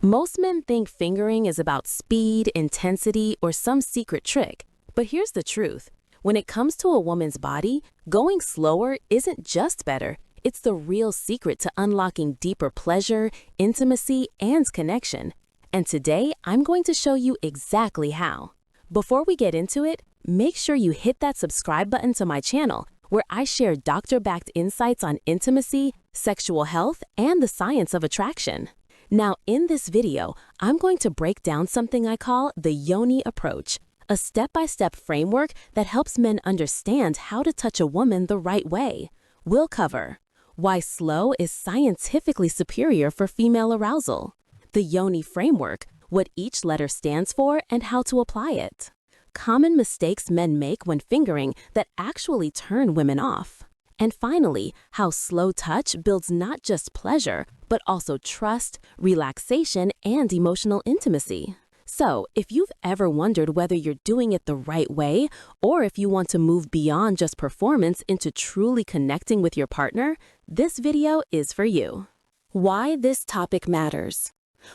Most men think fingering is about speed, intensity, or some secret trick. But here's the truth. When it comes to a woman's body, going slower isn't just better. It's the real secret to unlocking deeper pleasure, intimacy, and connection. And today, I'm going to show you exactly how. Before we get into it, make sure you hit that subscribe button to my channel, where I share doctor-backed insights on intimacy, sexual health, and the science of attraction. Now, in this video, I'm going to break down something I call the Y.O.N.I Approach, a step-by-step framework that helps men understand how to touch a woman the right way. We'll cover why slow is scientifically superior for female arousal, the Y.O.N.I framework, what each letter stands for, and how to apply it, common mistakes men make when fingering that actually turn women off, and finally, how slow touch builds not just pleasure, but also trust, relaxation, and emotional intimacy. So, if you've ever wondered whether you're doing it the right way, or if you want to move beyond just performance into truly connecting with your partner, this video is for you. Why this topic matters.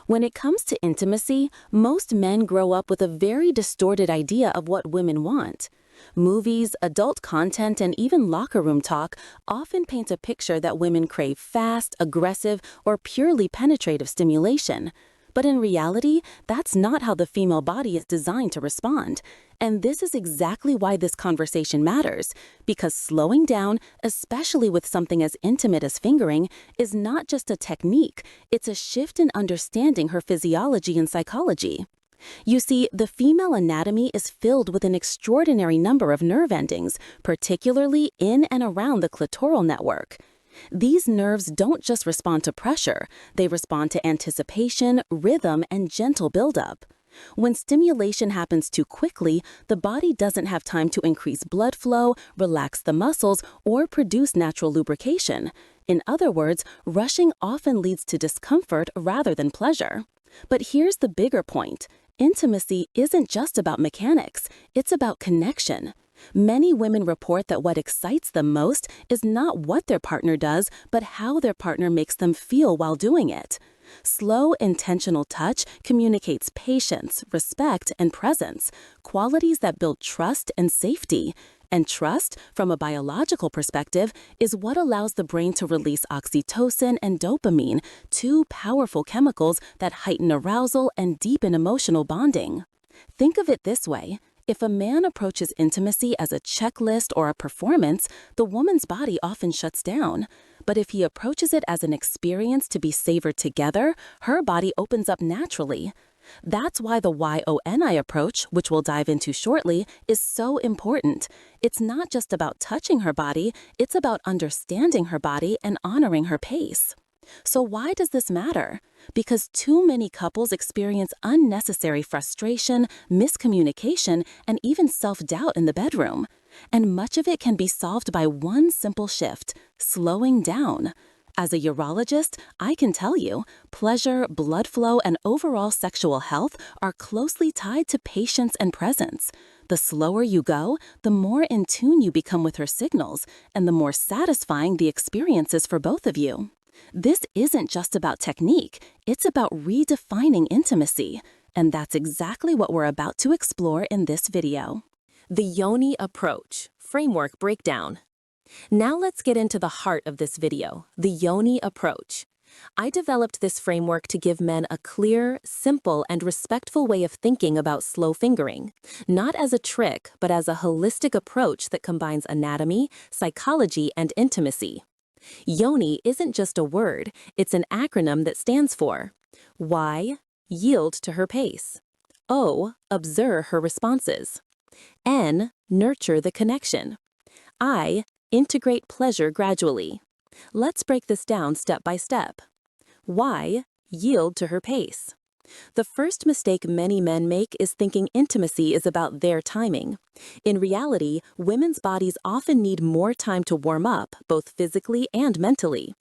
When it comes to intimacy, most men grow up with a very distorted idea of what women want. Movies, adult content, and even locker room talk often paint a picture that women crave fast, aggressive, or purely penetrative stimulation. But in reality, that's not how the female body is designed to respond. And this is exactly why this conversation matters, because slowing down, especially with something as intimate as fingering, is not just a technique, it's a shift in understanding her physiology and psychology. You see, the female anatomy is filled with an extraordinary number of nerve endings, particularly in and around the clitoral network. These nerves don't just respond to pressure, they respond to anticipation, rhythm, and gentle buildup. When stimulation happens too quickly, the body doesn't have time to increase blood flow, relax the muscles, or produce natural lubrication. In other words, rushing often leads to discomfort rather than pleasure. But here's the bigger point. Intimacy isn't just about mechanics, it's about connection. Many women report that what excites them most is not what their partner does, but how their partner makes them feel while doing it. Slow, intentional touch communicates patience, respect, and presence, qualities that build trust and safety. And trust, from a biological perspective, is what allows the brain to release oxytocin and dopamine, two powerful chemicals that heighten arousal and deepen emotional bonding. Think of it this way. If a man approaches intimacy as a checklist or a performance, the woman's body often shuts down. But if he approaches it as an experience to be savored together, her body opens up naturally. That's why the Y.O.N.I approach, which we'll dive into shortly, is so important. It's not just about touching her body, it's about understanding her body and honoring her pace. So why does this matter? Because too many couples experience unnecessary frustration, miscommunication, and even self-doubt in the bedroom. And much of it can be solved by one simple shift: slowing down. As a urologist, I can tell you, pleasure, blood flow, and overall sexual health are closely tied to patience and presence. The slower you go, the more in tune you become with her signals, and the more satisfying the experience is for both of you. This isn't just about technique, it's about redefining intimacy. And that's exactly what we're about to explore in this video. The Y.O.N.I Approach Framework Breakdown. Now let's get into the heart of this video, the Y.O.N.I Approach. I developed this framework to give men a clear, simple, and respectful way of thinking about slow fingering, not as a trick, but as a holistic approach that combines anatomy, psychology, and intimacy. Y.O.N.I isn't just a word, it's an acronym that stands for Y, yield to her pace. O, observe her responses. N, nurture the connection. I, integrate pleasure gradually. Let's break this down step by step. Y, yield to her pace. The first mistake many men make is thinking intimacy is about their timing. In reality, women's bodies often need more time to warm up, both physically and mentally.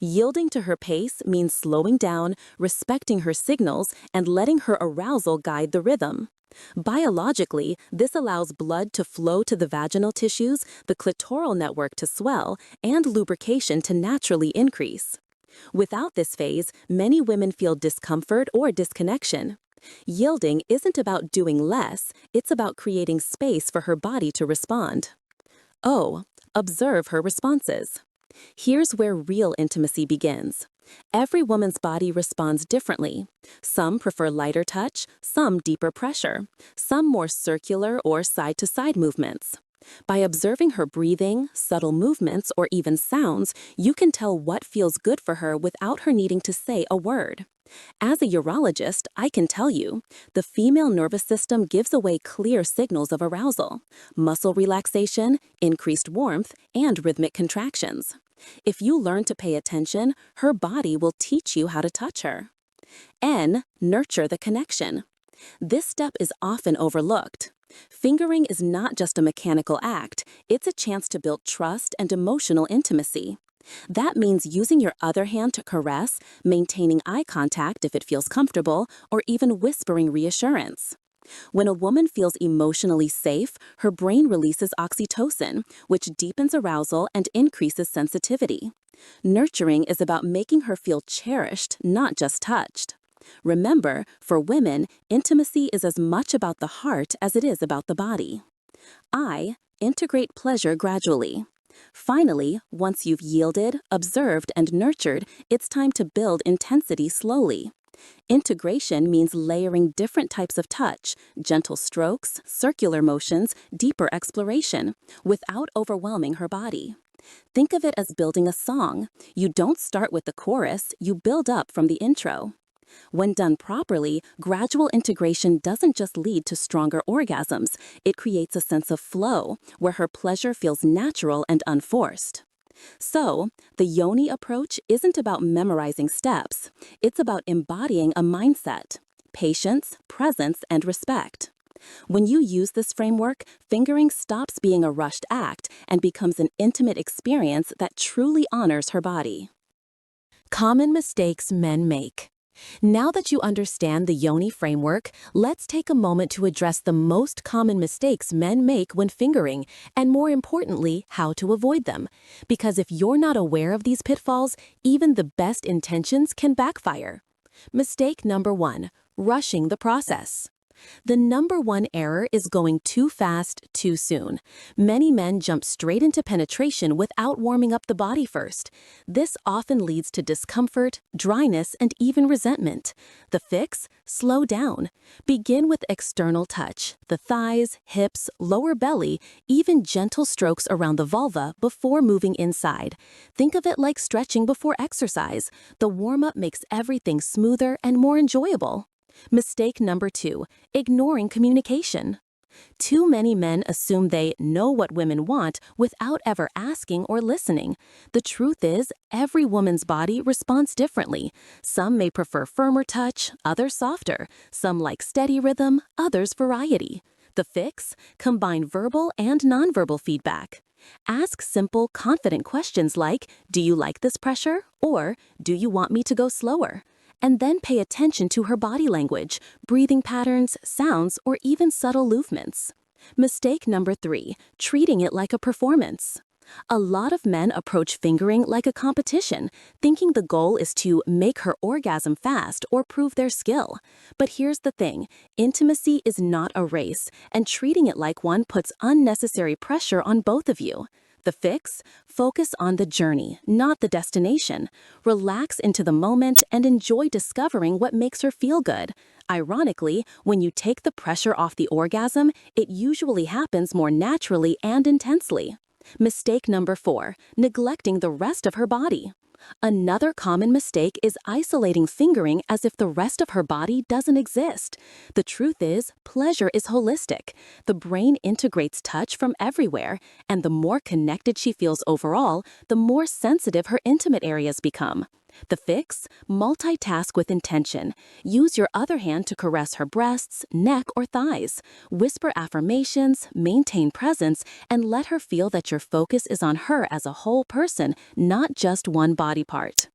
Yielding to her pace means slowing down, respecting her signals, and letting her arousal guide the rhythm. Biologically, this allows blood to flow to the vaginal tissues, the clitoral network to swell, and lubrication to naturally increase. Without this phase, many women feel discomfort or disconnection. Yielding isn't about doing less, it's about creating space for her body to respond. O. Observe her responses. Here's where real intimacy begins. Every woman's body responds differently. Some prefer lighter touch, some deeper pressure, some more circular or side-to-side movements. By observing her breathing, subtle movements, or even sounds, you can tell what feels good for her without her needing to say a word. As a urologist, I can tell you, the female nervous system gives away clear signals of arousal: muscle relaxation, increased warmth, and rhythmic contractions. If you learn to pay attention, her body will teach you how to touch her. N. Nurture the connection. This step is often overlooked. Fingering is not just a mechanical act, it's a chance to build trust and emotional intimacy. That means using your other hand to caress, maintaining eye contact if it feels comfortable, or even whispering reassurance. When a woman feels emotionally safe, her brain releases oxytocin, which deepens arousal and increases sensitivity. Nurturing is about making her feel cherished, not just touched. Remember, for women, intimacy is as much about the heart as it is about the body. I. Integrate pleasure gradually. Finally, once you've yielded, observed, and nurtured, it's time to build intensity slowly. Integration means layering different types of touch, gentle strokes, circular motions, deeper exploration, without overwhelming her body. Think of it as building a song. You don't start with the chorus, you build up from the intro. When done properly, gradual integration doesn't just lead to stronger orgasms, it creates a sense of flow, where her pleasure feels natural and unforced. So, the YONI approach isn't about memorizing steps, it's about embodying a mindset: patience, presence, and respect. When you use this framework, fingering stops being a rushed act and becomes an intimate experience that truly honors her body. Common mistakes men make. Now that you understand the YONI framework, let's take a moment to address the most common mistakes men make when fingering, and more importantly, how to avoid them. Because if you're not aware of these pitfalls, even the best intentions can backfire. Mistake number 1: rushing the process. The number one error is going too fast, too soon. Many men jump straight into penetration without warming up the body first. This often leads to discomfort, dryness, and even resentment. The fix? Slow down. Begin with external touch, the thighs, hips, lower belly, even gentle strokes around the vulva before moving inside. Think of it like stretching before exercise. The warm-up makes everything smoother and more enjoyable. Mistake number 2: ignoring communication. Too many men assume they know what women want without ever asking or listening. The truth is, every woman's body responds differently. Some may prefer firmer touch, others softer. Some like steady rhythm, others variety. The fix? Combine verbal and nonverbal feedback. Ask simple, confident questions like, "Do you like this pressure?" or "Do you want me to go slower?" And then pay attention to her body language, breathing patterns, sounds, or even subtle movements. Mistake number 3: treating it like a performance. A lot of men approach fingering like a competition, thinking the goal is to make her orgasm fast or prove their skill. But here's the thing: intimacy is not a race, and treating it like one puts unnecessary pressure on both of you. The fix? Focus on the journey, not the destination. Relax into the moment and enjoy discovering what makes her feel good. Ironically, when you take the pressure off the orgasm, it usually happens more naturally and intensely. Mistake number 4: neglecting the rest of her body. Another common mistake is isolating fingering as if the rest of her body doesn't exist. The truth is, pleasure is holistic. The brain integrates touch from everywhere, and the more connected she feels overall, the more sensitive her intimate areas become. The fix? Multitask with intention. Use your other hand to caress her breasts, neck, or thighs. Whisper affirmations, maintain presence, and let her feel that your focus is on her as a whole person, not just one body part.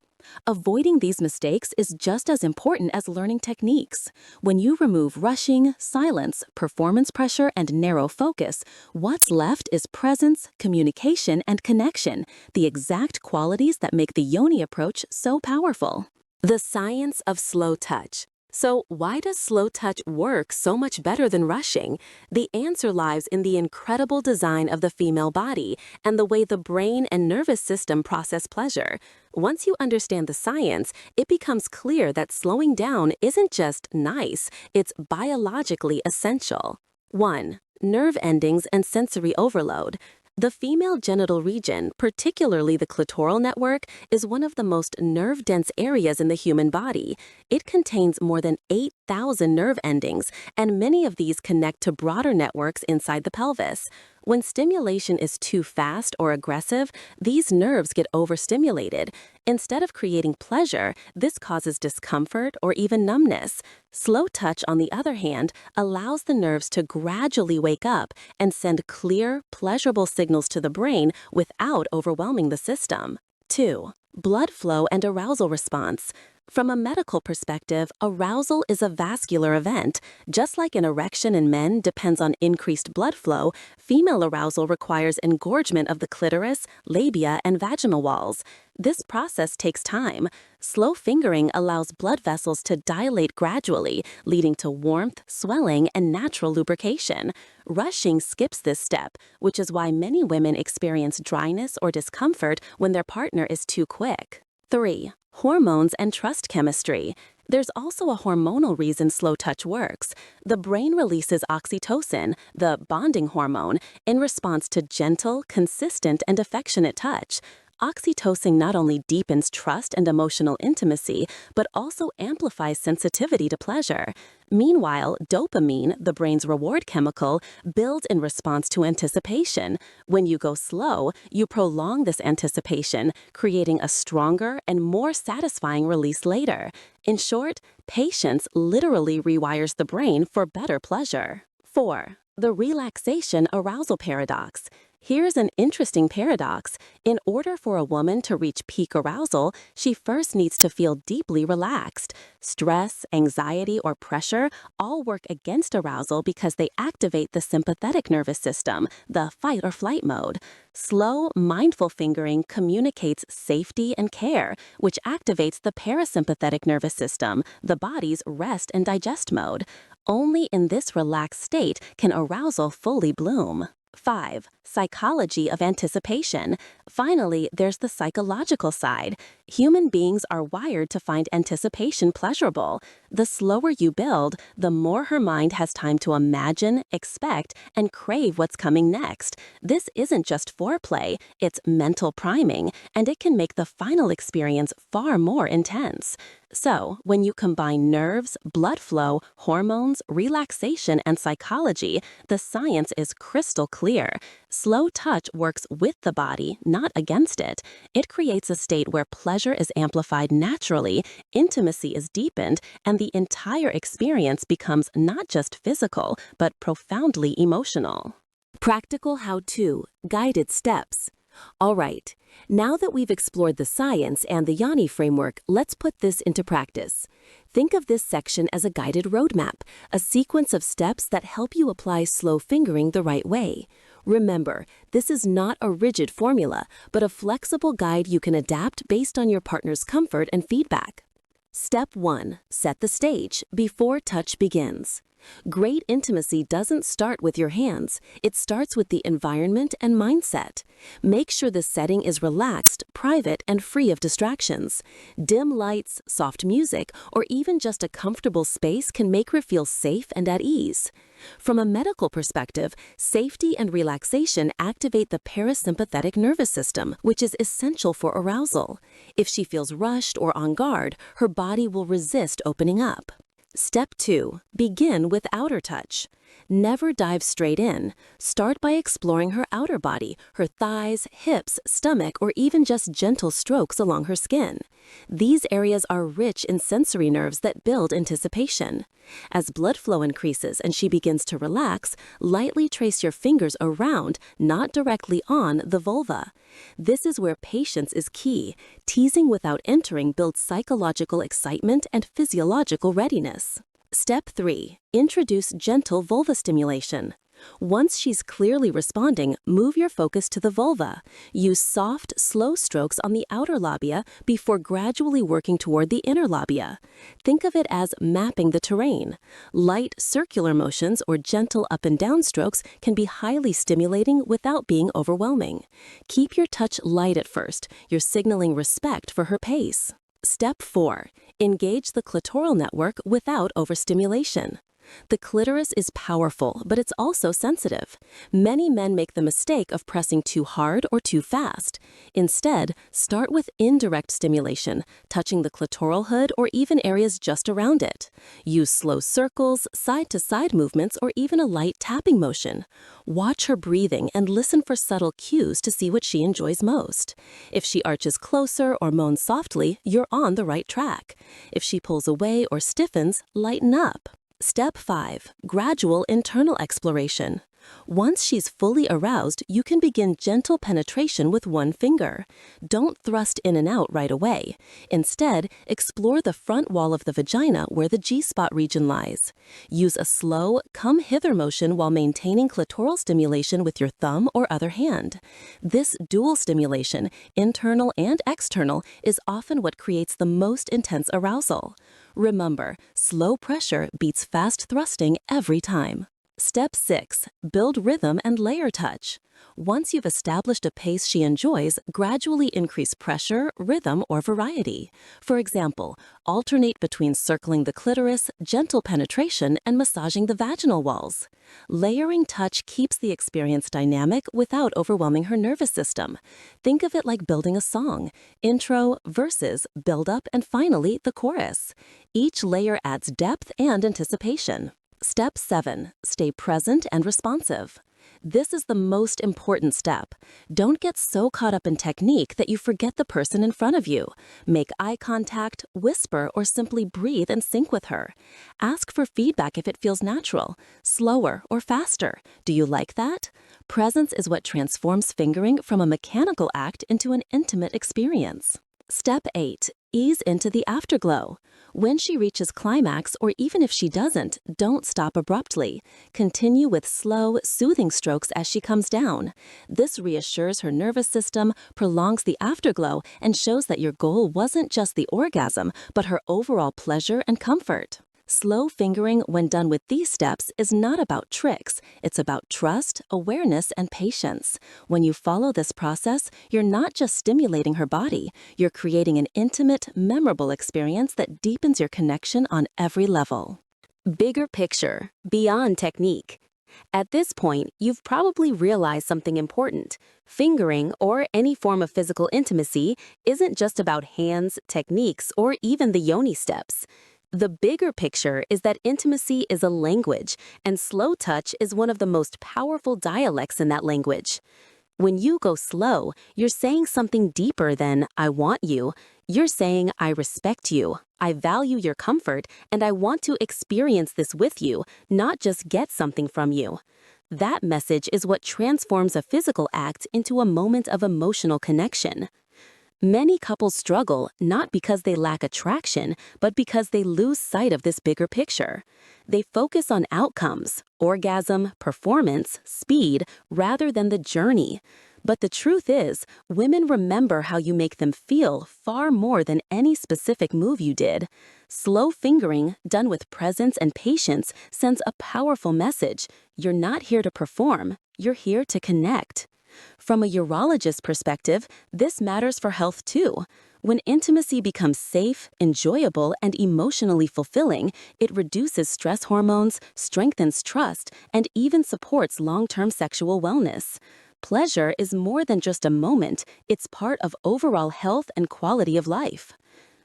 Avoiding these mistakes is just as important as learning techniques. When you remove rushing, silence, performance pressure, and narrow focus, what's left is presence, communication, and connection, the exact qualities that make the YONI approach so powerful. The science of slow touch. So why does slow touch work so much better than rushing? The answer lies in the incredible design of the female body and the way the brain and nervous system process pleasure. Once you understand the science, it becomes clear that slowing down isn't just nice, it's biologically essential. 1. Nerve endings and sensory overload. The female genital region, particularly the clitoral network, is one of the most nerve-dense areas in the human body. It contains more than 8,000 nerve endings, and many of these connect to broader networks inside the pelvis. When stimulation is too fast or aggressive, these nerves get overstimulated. Instead of creating pleasure, this causes discomfort or even numbness. Slow touch, on the other hand, allows the nerves to gradually wake up and send clear, pleasurable signals to the brain without overwhelming the system. 2. Blood flow and arousal response. From a medical perspective, arousal is a vascular event. Just like an erection in men depends on increased blood flow, female arousal requires engorgement of the clitoris, labia, and vaginal walls. This process takes time. Slow fingering allows blood vessels to dilate gradually, leading to warmth, swelling, and natural lubrication. Rushing skips this step, which is why many women experience dryness or discomfort when their partner is too quick. 3. Hormones and trust chemistry. There's also a hormonal reason slow touch works. The brain releases oxytocin, the bonding hormone, in response to gentle, consistent, and affectionate touch. Oxytocin not only deepens trust and emotional intimacy, but also amplifies sensitivity to pleasure. Meanwhile, dopamine, the brain's reward chemical, builds in response to anticipation. When you go slow, you prolong this anticipation, creating a stronger and more satisfying release later. In short, patience literally rewires the brain for better pleasure. 4. The relaxation arousal paradox. Here's an interesting paradox. In order for a woman to reach peak arousal, she first needs to feel deeply relaxed. Stress, anxiety, or pressure all work against arousal because they activate the sympathetic nervous system, the fight or flight mode. Slow, mindful fingering communicates safety and care, which activates the parasympathetic nervous system, the body's rest and digest mode. Only in this relaxed state can arousal fully bloom. 5. Psychology of anticipation. Finally, there's the psychological side. Human beings are wired to find anticipation pleasurable. The slower you build, the more her mind has time to imagine, expect, and crave what's coming next. This isn't just foreplay, it's mental priming, and it can make the final experience far more intense. So, when you combine nerves, blood flow, hormones, relaxation, and psychology, the science is crystal clear. Slow touch works with the body, not against it. It creates a state where pleasure is amplified naturally, intimacy is deepened, and the entire experience becomes not just physical, but profoundly emotional. Practical how-to, guided steps. All right, now that we've explored the science and the YONI framework, let's put this into practice. Think of this section as a guided roadmap, a sequence of steps that help you apply slow fingering the right way. Remember, this is not a rigid formula, but a flexible guide you can adapt based on your partner's comfort and feedback. Step 1. Set the stage before touch begins. Great intimacy doesn't start with your hands. It starts with the environment and mindset. Make sure the setting is relaxed, private, and free of distractions. Dim lights, soft music, or even just a comfortable space can make her feel safe and at ease. From a medical perspective, safety and relaxation activate the parasympathetic nervous system, which is essential for arousal. If she feels rushed or on guard, her body will resist opening up. Step 2. Begin with outer touch. Never dive straight in. Start by exploring her outer body, her thighs, hips, stomach, or even just gentle strokes along her skin. These areas are rich in sensory nerves that build anticipation. As blood flow increases and she begins to relax, lightly trace your fingers around, not directly on, the vulva. This is where patience is key. Teasing without entering builds psychological excitement and physiological readiness. Step 3. Introduce gentle vulva stimulation. Once she's clearly responding, move your focus to the vulva. Use soft, slow strokes on the outer labia before gradually working toward the inner labia. Think of it as mapping the terrain. Light, circular motions or gentle up and down strokes can be highly stimulating without being overwhelming. Keep your touch light at first. You're signaling respect for her pace. Step 4. Engage the clitoral network without overstimulation. The clitoris is powerful, but it's also sensitive. Many men make the mistake of pressing too hard or too fast. Instead, start with indirect stimulation, touching the clitoral hood or even areas just around it. Use slow circles, side-to-side movements, or even a light tapping motion. Watch her breathing and listen for subtle cues to see what she enjoys most. If she arches closer or moans softly, you're on the right track. If she pulls away or stiffens, lighten up. Step 5. Gradual internal exploration. Once she's fully aroused, you can begin gentle penetration with one finger. Don't thrust in and out right away. Instead, explore the front wall of the vagina where the G-spot region lies. Use a slow, come-hither motion while maintaining clitoral stimulation with your thumb or other hand. This dual stimulation, internal and external, is often what creates the most intense arousal. Remember, slow pressure beats fast thrusting every time. Step 6. Build rhythm and layer touch. Once you've established a pace she enjoys, gradually increase pressure, rhythm, or variety. For example, alternate between circling the clitoris, gentle penetration, and massaging the vaginal walls. Layering touch keeps the experience dynamic without overwhelming her nervous system. Think of it like building a song. Intro, verses, build-up, and finally, the chorus. Each layer adds depth and anticipation. Step 7. Stay present and responsive. This is the most important step. Don't get so caught up in technique that you forget the person in front of you. Make eye contact, whisper, or simply breathe and sync with her. Ask for feedback if it feels natural, slower, or faster. Do you like that? Presence is what transforms fingering from a mechanical act into an intimate experience. Step 8. Ease into the afterglow. When she reaches climax, or even if she doesn't, don't stop abruptly. Continue with slow, soothing strokes as she comes down. This reassures her nervous system, prolongs the afterglow, and shows that your goal wasn't just the orgasm, but her overall pleasure and comfort. Slow fingering, when done with these steps, is not about tricks. It's about trust, awareness, and patience. When you follow this process, you're not just stimulating her body. You're creating an intimate, memorable experience that deepens your connection on every level. Bigger picture, beyond technique. At this point, you've probably realized something important. Fingering, or any form of physical intimacy, isn't just about hands, techniques, or even the yoni steps. The bigger picture is that intimacy is a language, and slow touch is one of the most powerful dialects in that language. When you go slow, you're saying something deeper than, "I want you." You're saying, "I respect you, I value your comfort, and I want to experience this with you, not just get something from you." That message is what transforms a physical act into a moment of emotional connection. Many couples struggle not because they lack attraction, but because they lose sight of this bigger picture. They focus on outcomes, orgasm, performance, speed, rather than the journey. But the truth is, women remember how you make them feel far more than any specific move you did. Slow fingering, done with presence and patience, sends a powerful message. You're not here to perform, you're here to connect. From a urologist perspective, this matters for health too. When intimacy becomes safe, enjoyable, and emotionally fulfilling, it reduces stress hormones, strengthens trust, and even supports long-term sexual wellness. Pleasure is more than just a moment, it's part of overall health and quality of life.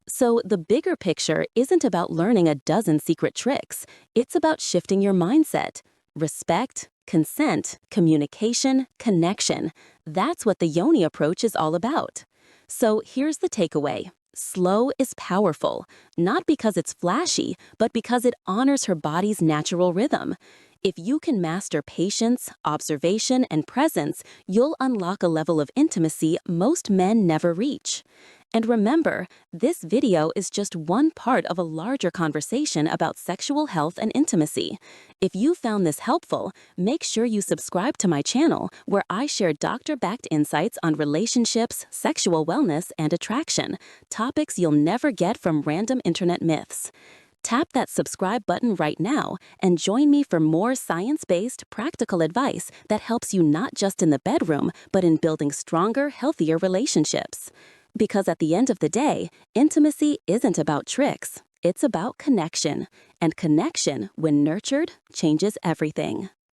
So the bigger picture isn't about learning a dozen secret tricks, it's about shifting your mindset. Respect, consent, communication, connection. That's what the YONI approach is all about. So here's the takeaway. Slow is powerful, not because it's flashy, but because it honors her body's natural rhythm. If you can master patience, observation, and presence, you'll unlock a level of intimacy most men never reach. And remember, this video is just one part of a larger conversation about sexual health and intimacy. If you found this helpful, make sure you subscribe to my channel where I share doctor-backed insights on relationships, sexual wellness, and attraction, topics you'll never get from random internet myths. Tap that subscribe button right now and join me for more science-based, practical advice that helps you not just in the bedroom, but in building stronger, healthier relationships. Because at the end of the day, intimacy isn't about tricks, it's about connection. And connection, when nurtured, changes everything.